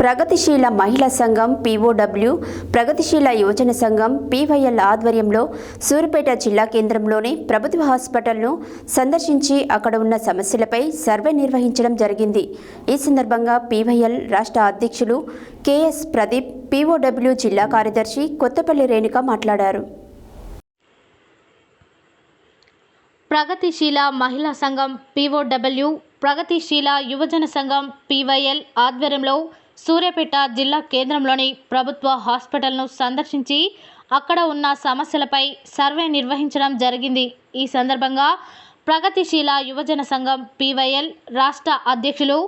ప్రగతిశీల మహిళా సంఘం పీఓడబ్ల్యూ, ప్రగతిశీల యువజన సంఘం పీవైఎల్ ఆధ్వర్యంలో సూర్యాపేట జిల్లా కేంద్రంలోని ప్రభుత్వ హాస్పిటల్ను సందర్శించి అక్కడ ఉన్న సమస్యలపై సర్వే నిర్వహించడం జరిగింది. ఈ సందర్భంగా పీవైఎల్ రాష్ట్ర అధ్యక్షులు కెఎస్ ప్రదీప్, పీఓడబ్ల్యూ జిల్లా కార్యదర్శి కొత్తపల్లి రేణుక మాట్లాడారు. ప్రగతిశీల మహిళా సంఘం పీఓడబ్ల్యూ, ప్రగతిశీల యువజన సంఘం పీవైఎల్ ఆధ్వర్యంలో సూర్యాపేట జిల్లా కేంద్రంలోని ప్రభుత్వ హాస్పిటల్ను సందర్శించి అక్కడ ఉన్న సమస్యలపై సర్వే నిర్వహించడం జరిగింది. ఈ సందర్భంగా ప్రగతిశీల యువజన సంఘం పీవైఎల్ రాష్ట్ర అధ్యక్షులు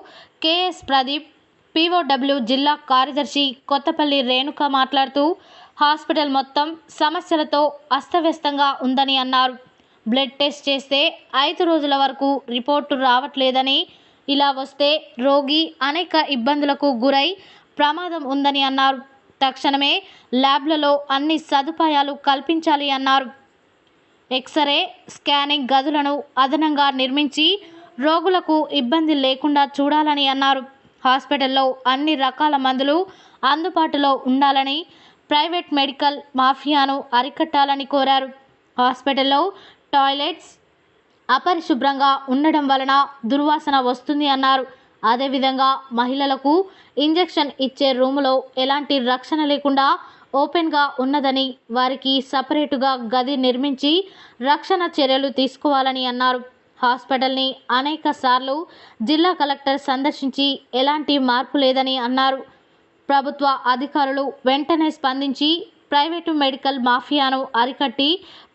కెఎస్ ప్రదీప్, పీఓడబ్ల్యూ జిల్లా కార్యదర్శి కొత్తపల్లి రేణుక మాట్లాడుతూ హాస్పిటల్ మొత్తం సమస్యలతో అస్తవ్యస్తంగా ఉందని అన్నారు. బ్లడ్ టెస్ట్ చేస్తే 5 రోజుల వరకు రిపోర్టు రావట్లేదని, ఇలా వస్తే రోగి అనేక ఇబ్బందులకు గురై ప్రమాదం ఉందని అన్నారు. తక్షణమే ల్యాబ్లలో అన్ని సదుపాయాలు కల్పించాలి అన్నారు. ఎక్స్రే, స్కానింగ్ గదులను అదనంగా నిర్మించి రోగులకు ఇబ్బంది లేకుండా చూడాలని అన్నారు. హాస్పిటల్లో అన్ని రకాల మందులు అందుబాటులో ఉండాలని, ప్రైవేట్ మెడికల్ మాఫియాను అరికట్టాలని కోరారు. హాస్పిటల్లో టాయిలెట్స్ అపరిశుభ్రంగా ఉండడం వలన దుర్వాసన వస్తుంది అన్నారు. అదేవిధంగా మహిళలకు ఇంజెక్షన్ ఇచ్చే రూములో ఎలాంటి రక్షణ లేకుండా ఓపెన్గా ఉన్నదని, వారికి సపరేటుగా గది నిర్మించి రక్షణ చర్యలు తీసుకోవాలని అన్నారు. హాస్పిటల్ని అనేక సార్లు జిల్లా కలెక్టర్ సందర్శించి ఎలాంటి మార్పు లేదని అన్నారు. ప్రభుత్వ అధికారులు వెంటనే స్పందించి ప్రైవేటు మెడికల్ మాఫియాను అరికట్టి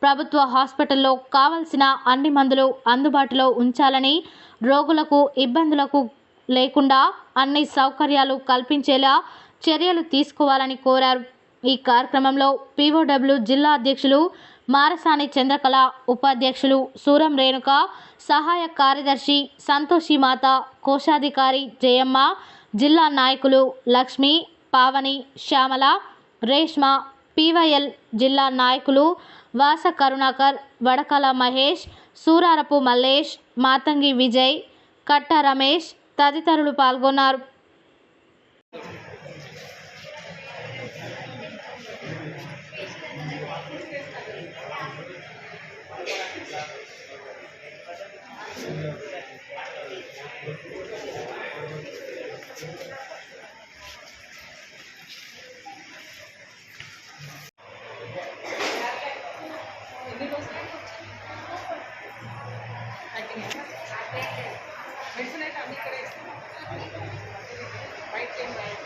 ప్రభుత్వ హాస్పిటల్లో కావలసిన అన్ని మందులు అందుబాటులో ఉంచాలని, రోగులకు ఇబ్బందులకు లేకుండా అన్ని సౌకర్యాలు కల్పించేలా చర్యలు తీసుకోవాలని కోరారు. ఈ కార్యక్రమంలో పీఓడబ్ల్యూ జిల్లా అధ్యక్షులు మారసాని చంద్రకళ, ఉపాధ్యక్షులు సూరం రేణుక, సహాయ కార్యదర్శి సంతోషి మాత, కోశాధికారి జయమ్మ, జిల్లా నాయకులు లక్ష్మి, పావని, శ్యామల, రేష్మ, పీవైఎల్ జిల్లా నాయకులు వాస కరుణాకర్, వడకల మహేష్, సూరారపు మల్లేష్, మాతంగి విజయ్, కట్ట రమేష్ తదితరులు పాల్గొన్నారు. మెడిసిన్ అయితే అన్ని ఇక్కడ బయట ఏం రాదు.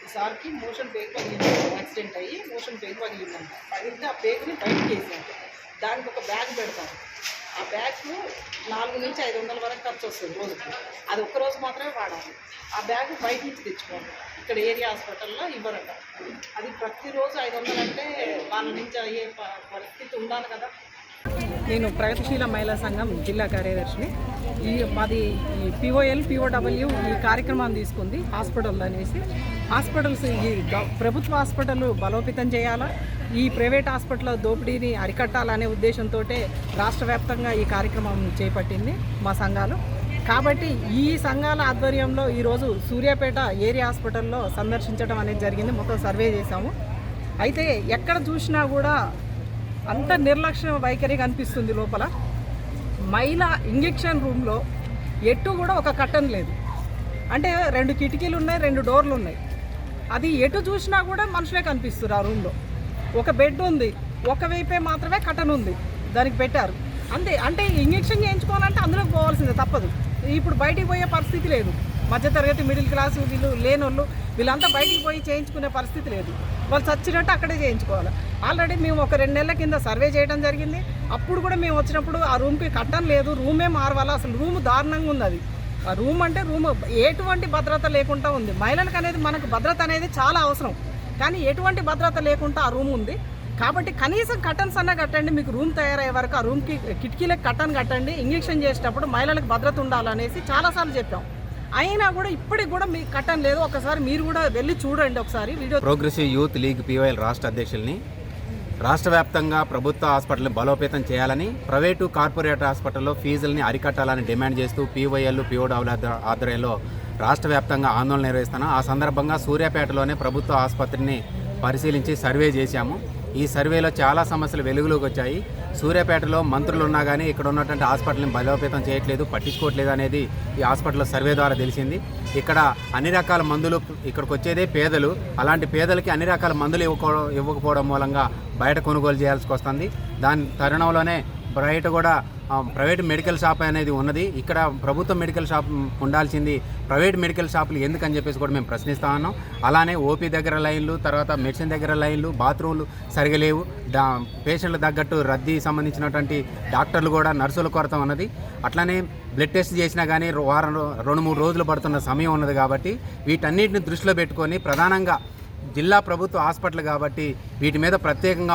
ఈసారికి మోషన్ పేగు పగిలింది, యాక్సిడెంట్ అయ్యి మోషన్ పేగు పగిలిందంట. పగిలితే ఆ పేగుని బయటకు వేసాను. దానికి ఒక బ్యాగ్ పెడతాను. ఆ బ్యాగ్లో 400 నుంచి 500 వరకు ఖర్చు వస్తుంది రోజుకి. అది ఒక్కరోజు మాత్రమే వాడాలి. ఆ బ్యాగ్ బయట నుంచి తెచ్చుకోండి. ఇక్కడ ఏరియా హాస్పిటల్లో ఇవ్వరట. అది ప్రతిరోజు 500 అంటే వాళ్ళ నుంచి అయ్యే పరిస్థితి ఉండాలి కదా. నేను ప్రగతిశీల మహిళా సంఘం జిల్లా కార్యదర్శిని. మాది పీఓడబ్ల్యూ ఈ కార్యక్రమాన్ని తీసుకుంది హాస్పిటల్ అనేసి. హాస్పిటల్స్ ఈ ప్రభుత్వ హాస్పిటల్ బలోపేతం చేయాలా, ఈ ప్రైవేట్ హాస్పిటల్ దోపిడీని అరికట్టాలనే ఉద్దేశంతో రాష్ట్ర వ్యాప్తంగా ఈ కార్యక్రమం చేపట్టింది మా సంఘాలు. కాబట్టి ఈ సంఘాల ఆధ్వర్యంలో ఈరోజు సూర్యాపేట ఏరియా హాస్పిటల్లో సందర్శించడం అనేది జరిగింది. మొత్తం సర్వే చేశాము. అయితే ఎక్కడ చూసినా కూడా అంత నిర్లక్ష్య వైఖరి కనిపిస్తుంది. లోపల మహిళా ఇంజెక్షన్ రూమ్లో ఎటు కూడా ఒక కట్టన్ లేదు. అంటే 2 కిటికీలు ఉన్నాయి, 2 డోర్లు ఉన్నాయి. అది ఎటు చూసినా కూడా మనుషులే కనిపిస్తారు ఆ రూమ్లో. ఒక బెడ్ ఉంది, ఒకవైపే మాత్రమే కట్టన్ ఉంది, దానికి పెట్టారు అంతే. అంటే ఇంజెక్షన్ చేయించుకోవాలంటే అందులోకి పోవాల్సిందే, తప్పదు. ఇప్పుడు బయటికి పోయే పరిస్థితి లేదు. మధ్యతరగతి మిడిల్ క్లాసు వీళ్ళు లేనోళ్ళు వీళ్ళంతా బయటికి పోయి చేయించుకునే పరిస్థితి లేదు. వాళ్ళు చచ్చినట్టు అక్కడే చేయించుకోవాలి. ఆల్రెడీ మేము ఒక 2 నెలల కింద సర్వే చేయడం జరిగింది. అప్పుడు కూడా మేము వచ్చినప్పుడు ఆ రూమ్కి కట్టన్ లేదు, రూమే మారవాలా. అసలు రూమ్ దారుణంగా ఉంది. అది ఆ రూమ్ అంటే రూమ్ ఎటువంటి భద్రత లేకుండా ఉంది. మహిళలకు అనేది మనకు భద్రత అనేది చాలా అవసరం, కానీ ఎటువంటి భద్రత లేకుండా ఆ రూమ్ ఉంది. కాబట్టి కనీసం కట్టన్స్ అన్నా కట్టండి. మీకు రూమ్ తయారయ్యే వరకు ఆ రూమ్కి కిటికీలకు కట్టన్ కట్టండి. ఇంజెక్షన్ చేసేటప్పుడు మహిళలకు భద్రత ఉండాలనేసి చాలాసార్లు చెప్పాం. అయినా కూడా ఇప్పటికి కూడా మీకు కట్టన్ లేదు. ఒకసారి మీరు కూడా వెళ్ళి చూడండి ఒకసారి video. Progressive youth league PYL రాష్ట్ర అధ్యక్షుల్ని. రాష్ట్ర వ్యాప్తంగా ప్రభుత్వ హాస్పిటల్ని బలోపేతం చేయాలని, ప్రైవేటు కార్పొరేట్ హాస్పిటల్లో ఫీజుల్ని అరికట్టాలని డిమాండ్ చేస్తూ PYL POW ఆధ్వర్యంలో రాష్ట్ర వ్యాప్తంగా ఆందోళన నిర్వహిస్తున్నాం. ఆ సందర్భంగా సూర్యాపేటలోనే ప్రభుత్వ ఆసుపత్రిని పరిశీలించి సర్వే చేశాము. ఈ సర్వేలో చాలా సమస్యలు వెలుగులోకి వచ్చాయి. సూర్యాపేటలో మంత్రులు ఉన్నా కానీ ఇక్కడ ఉన్నటువంటి హాస్పిటల్ని బలోపేతం చేయట్లేదు, పట్టించుకోవట్లేదు అనేది ఈ హాస్పిటల్ సర్వే ద్వారా తెలిసింది. ఇక్కడ అన్ని రకాల మందులు, ఇక్కడికి వచ్చేదే పేదలు, అలాంటి పేదలకి అన్ని రకాల మందులు ఇవ్వకపోవడం మూలంగా బయట కొనుగోలు చేయాల్సి వస్తుంది. దాని తరుణంలోనే బయట కూడా ప్రైవేట్ మెడికల్ షాప్ అనేది ఉన్నది. ఇక్కడ ప్రభుత్వ మెడికల్ షాప్ ఉండాల్సింది ప్రైవేట్ మెడికల్ షాపులు ఎందుకని చెప్పేసి కూడా మేము ప్రశ్నిస్తా ఉన్నాం. అలానే ఓపీ దగ్గర లైన్లు, తర్వాత మెడిసిన్ దగ్గర లైన్లు, బాత్రూమ్లు సరిగా లేవు. పేషెంట్ల తగ్గట్టు రద్దీ సంబంధించినటువంటి డాక్టర్లు కూడా, నర్సుల కొరత ఉన్నది. అట్లానే బ్లడ్ టెస్ట్ చేసినా కానీ 2-3 రోజులు పడుతున్న సమయం ఉన్నది. కాబట్టి వీటన్నిటిని దృష్టిలో పెట్టుకొని ప్రధానంగా జిల్లా ప్రభుత్వ హాస్పిటల్ కాబట్టి వీటి మీద ప్రత్యేకంగా